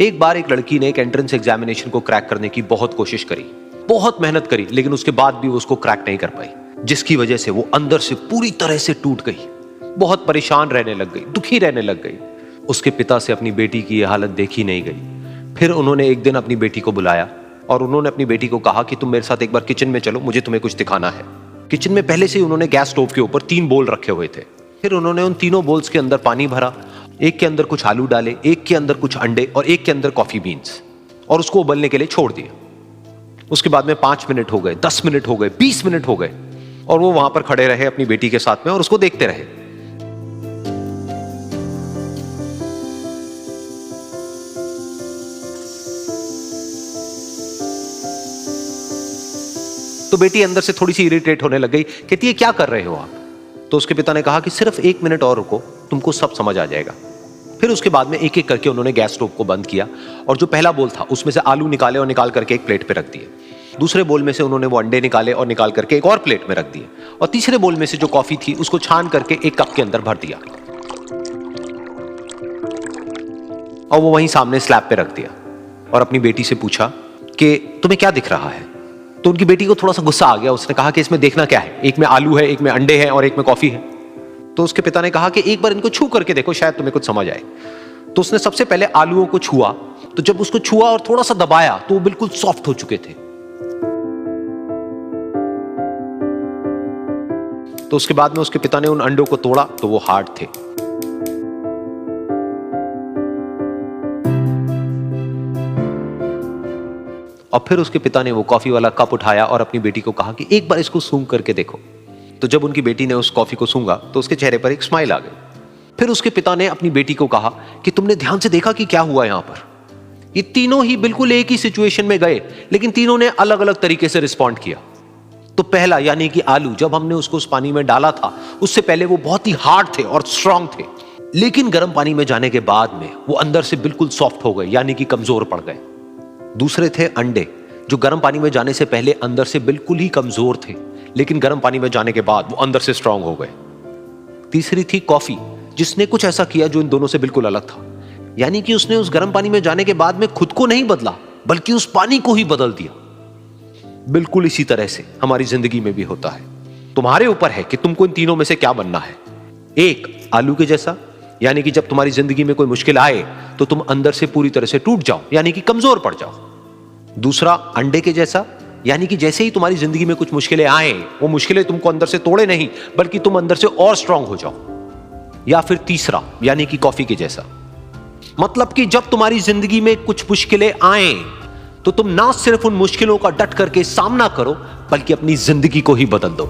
एक बार एक लड़की ने एक एंट्रेंस एग्जामिनेशन को क्रैक करने की बहुत कोशिश करी, बहुत मेहनत करी, लेकिन उसके बाद भी वो उसको क्रैक नहीं कर पाई, जिसकी वजह से वो अंदर से पूरी तरह से टूट गई, बहुत परेशान रहने लग गई, दुखी रहने लग गई। उसके पिता से अपनी बेटी की यह हालत देखी नहीं गई। फिर उन्होंने एक दिन अपनी बेटी को बुलाया और उन्होंने अपनी बेटी को कहा कि तुम मेरे साथ एक बार किचन में चलो, मुझे तुम्हें कुछ दिखाना है। किचन में पहले से ही उन्होंने गैस स्टोव के ऊपर 3 बोल रखे हुए थे। फिर उन्होंने उन तीनों बोल्स के अंदर पानी भरा, एक के अंदर कुछ आलू डाले, एक के अंदर कुछ अंडे और एक के अंदर कॉफी बीन्स, और उसको उबलने के लिए छोड़ दिया। उसके बाद में 5 मिनट हो गए, 10 मिनट हो गए, 20 मिनट हो गए, और वो वहां पर खड़े रहे अपनी बेटी के साथ में और उसको देखते रहे। तो बेटी अंदर से थोड़ी सी इरिटेट होने लग गई, कहती है क्या कर रहे हो आप? तो उसके पिता ने कहा कि सिर्फ 1 मिनट और रुको, तुमको सब समझ आ जाएगा। फिर उसके बाद में एक एक करके उन्होंने गैस स्टोव को बंद किया और जो पहला बोल था उसमें से आलू निकाले और निकाल करके एक प्लेट पे रख दिए। दूसरे बोल में से उन्होंने वो अंडे निकाले और निकाल करके एक और प्लेट में रख दिए, और तीसरे बोल में से जो कॉफी थी उसको छान करके एक कप के अंदर भर दिया और वो वहीं सामने स्लैब पे रख दिया और अपनी बेटी से पूछा कि तुम्हें क्या दिख रहा है? तो उनकी बेटी को थोड़ा सा गुस्सा आ गया। उसने कहा कि इसमें देखना क्या है, एक में आलू है, एक में अंडे हैं और एक में कॉफी है। तो उसके पिता ने कहा कि एक बार इनको छू करके देखो, शायद तुम्हें कुछ समझ आए। तो उसने सबसे पहले आलूओं को छुआ, तो जब उसको छुआ और थोड़ा सा दबाया तो वो बिल्कुल सॉफ्ट हो चुके थे। तो उसके बाद में उसके पिता ने उन अंडों को तोड़ा तो वो हार्ड थे। और फिर उसके पिता ने वो कॉफी वाला कप उठाया और अपनी बेटी को कहा कि एक बार इसको सूंघ करके देखो। तो जब उनकी बेटी ने उस कॉफी को सूंघा तो उसके चेहरे पर एक स्माइल आ गई। फिर उसके पिता ने अपनी बेटी को कहा कि तुमने ध्यान से देखा कि क्या हुआ यहां पर? ये तीनों ही बिल्कुल एक ही सिचुएशन में गए, लेकिन तीनों ने अलग अलग तरीके से रिस्पॉन्ड किया। तो पहला यानी कि आलू, जब हमने उसको उस पानी में डाला था उससे पहले वो बहुत ही हार्ड थे और स्ट्रांग थे, लेकिन गर्म पानी में जाने के बाद में वो अंदर से बिल्कुल सॉफ्ट हो गए, यानी कि कमजोर पड़ गए। दूसरे थे अंडे, जो गर्म पानी में जाने से पहले अंदर से बिल्कुल ही कमजोर थे, लेकिन गर्म पानी में जाने के बाद वो अंदर से स्ट्रांग हो गए। तीसरी थी कॉफी, जिसने कुछ ऐसा किया जो इन दोनों से बिल्कुल अलग था, यानी कि उसने उस गर्म पानी में जाने के बाद में खुद को नहीं बदला, बल्कि उस पानी को ही बदल दिया। बिल्कुल इसी तरह से हमारी जिंदगी में भी होता है। तुम्हारे ऊपर है कि तुमको इन तीनों में से क्या बनना है। एक, आलू के जैसा, यानी कि जब तुम्हारी जिंदगी में कोई मुश्किल आए तो तुम अंदर से पूरी तरह से टूट जाओ, यानी कि कमजोर पड़ जाओ। दूसरा, अंडे के जैसा, यानी कि जैसे ही तुम्हारी जिंदगी में कुछ मुश्किलें आए, वो मुश्किलें तुमको अंदर से तोड़े नहीं, बल्कि तुम अंदर से और स्ट्रांग हो जाओ। या फिर तीसरा, यानी कि कॉफी के जैसा, मतलब कि जब तुम्हारी जिंदगी में कुछ मुश्किलें आए तो तुम ना सिर्फ उन मुश्किलों का डट करके सामना करो, बल्कि अपनी जिंदगी को ही बदल दो।